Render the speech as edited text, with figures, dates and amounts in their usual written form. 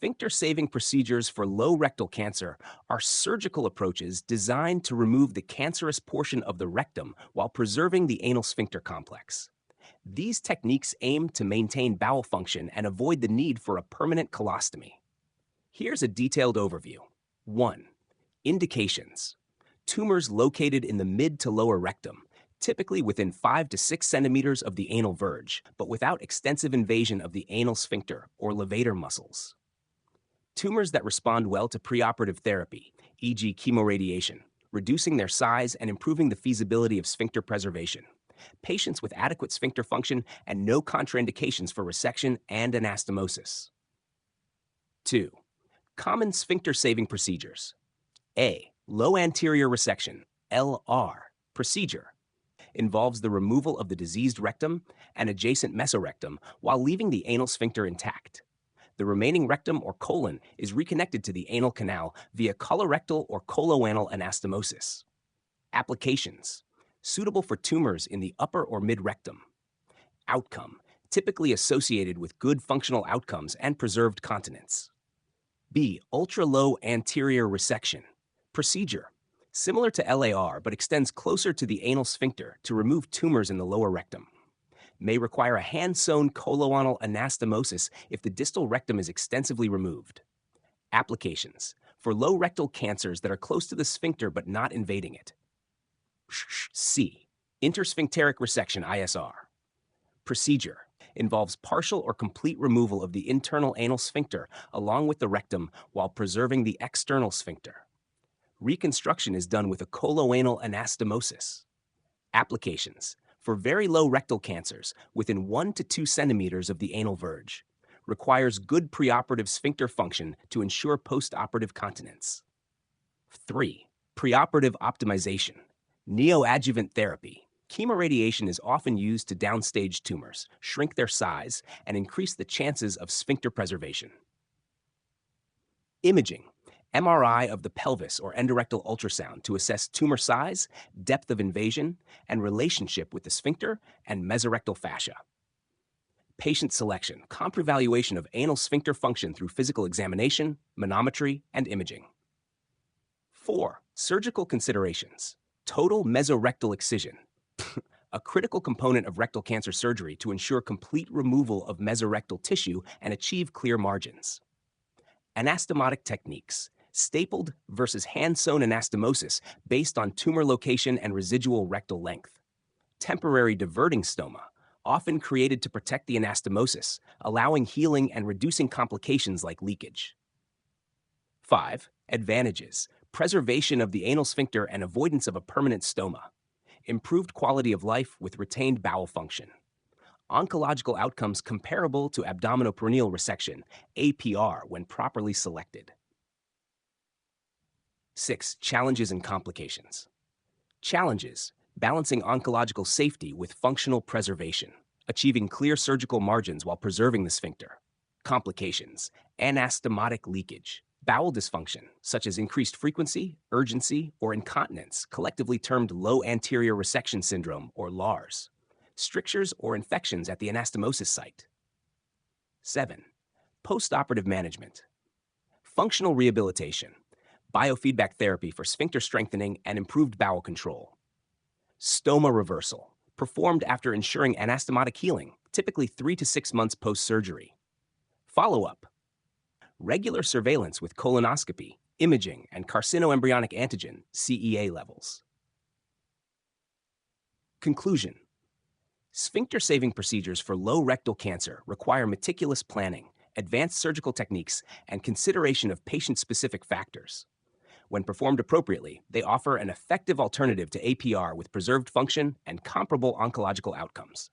Sphincter-saving procedures for low rectal cancer are surgical approaches designed to remove the cancerous portion of the rectum while preserving the anal sphincter complex. These techniques aim to maintain bowel function and avoid the need for a permanent colostomy. Here's a detailed overview. 1. Indications. Tumors located in the mid to lower rectum, typically within 5 to 6 centimeters of the anal verge, but without extensive invasion of the anal sphincter or levator muscles. Tumors that respond well to preoperative therapy, e.g. chemoradiation, reducing their size and improving the feasibility of sphincter preservation. Patients with adequate sphincter function and no contraindications for resection and anastomosis. 2. Common sphincter-saving procedures. A. Low anterior resection, LR, procedure involves the removal of the diseased rectum and adjacent mesorectum while leaving the anal sphincter intact. The remaining rectum or colon is reconnected to the anal canal via colorectal or coloanal anastomosis. Applications. Suitable for tumors in the upper or mid-rectum. Outcome. Typically associated with good functional outcomes and preserved continence. B. Ultra-low anterior resection. Procedure. Similar to LAR but extends closer to the anal sphincter to remove tumors in the lower rectum. May require a hand-sewn coloanal anastomosis if the distal rectum is extensively removed. Applications. For low rectal cancers that are close to the sphincter but not invading it. C. Intersphincteric resection, ISR. Procedure. Involves partial or complete removal of the internal anal sphincter along with the rectum while preserving the external sphincter. Reconstruction is done with a coloanal anastomosis. Applications. For very low rectal cancers within 1 to 2 centimeters of the anal verge. Requires good preoperative sphincter function to ensure postoperative continence. 3. Preoperative optimization. Neoadjuvant therapy. Chemoradiation is often used to downstage tumors, shrink their size, and increase the chances of sphincter preservation. Imaging. MRI of the pelvis or endorectal ultrasound to assess tumor size, depth of invasion, and relationship with the sphincter and mesorectal fascia. Patient selection. Comp evaluation of anal sphincter function through physical examination, manometry, and imaging. 4. Surgical considerations. Total mesorectal excision. A critical component of rectal cancer surgery to ensure complete removal of mesorectal tissue and achieve clear margins. Anastomotic techniques. Stapled versus hand-sewn anastomosis based on tumor location and residual rectal length. Temporary diverting stoma, often created to protect the anastomosis, allowing healing and reducing complications like leakage. 5. Advantages. Preservation of the anal sphincter and avoidance of a permanent stoma. Improved quality of life with retained bowel function. Oncological outcomes comparable to abdominoperineal resection, APR, when properly selected. 6. Challenges and complications. Challenges. Balancing oncological safety with functional preservation. Achieving clear surgical margins while preserving the sphincter. Complications. Anastomotic leakage. Bowel dysfunction, such as increased frequency, urgency, or incontinence, collectively termed low anterior resection syndrome, or LARS. Strictures or infections at the anastomosis site. 7. Postoperative management. Functional rehabilitation. Biofeedback therapy for sphincter strengthening and improved bowel control. Stoma reversal, performed after ensuring anastomotic healing, typically 3 to 6 months post-surgery. Follow-up. Regular surveillance with colonoscopy, imaging, and carcinoembryonic antigen, CEA levels. Conclusion. Sphincter-saving procedures for low rectal cancer require meticulous planning, advanced surgical techniques, and consideration of patient-specific factors. When performed appropriately, they offer an effective alternative to APR with preserved function and comparable oncological outcomes.